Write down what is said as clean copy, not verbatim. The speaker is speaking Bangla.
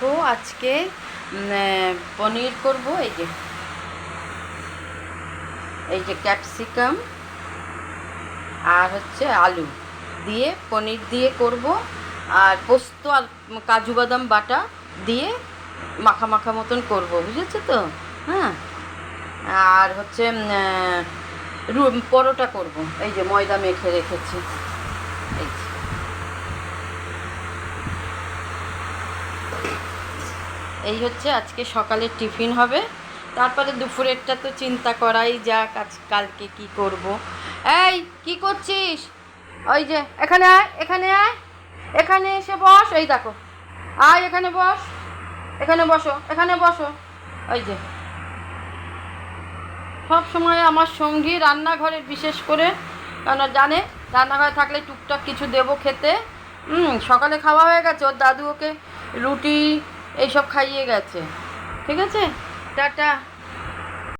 দেখো আজকে পনির করব। এই যে ক্যাপসিকাম আর হচ্ছে আলু দিয়ে পনির দিয়ে করব, আর পোস্ত আর কাজু বাদাম বাটা দিয়ে মাখা মাখা মতন করব, বুঝেছো তো? হ্যাঁ, আর হচ্ছে পরোটা করব। এই যে ময়দা মেখে রেখেছি। এই যে এই হচ্ছে আজকে সকালের টিফিন হবে। তারপরে দুপুরেরটা তো চিন্তা করাই যাক, আজ কালকে কি করব। এই কি করছিস? ওই যে এখানে আয়, এখানে আয়, এখানে এসে বস। এই দেখো, আয় এখানে বস, এখানে বসো, এখানে বসো। ওই যে সব সময় আমার সঙ্গী রান্নাঘরের, বিশেষ করে কেন জানে রান্নাঘরে থাকলে টুকটাক কিছু দেবো খেতে। সকালে খাওয়া হয়ে গেছে, ওর দাদু ওকে রুটি এইসব খাইয়ে গেছে। ঠিক আছে, টাটা।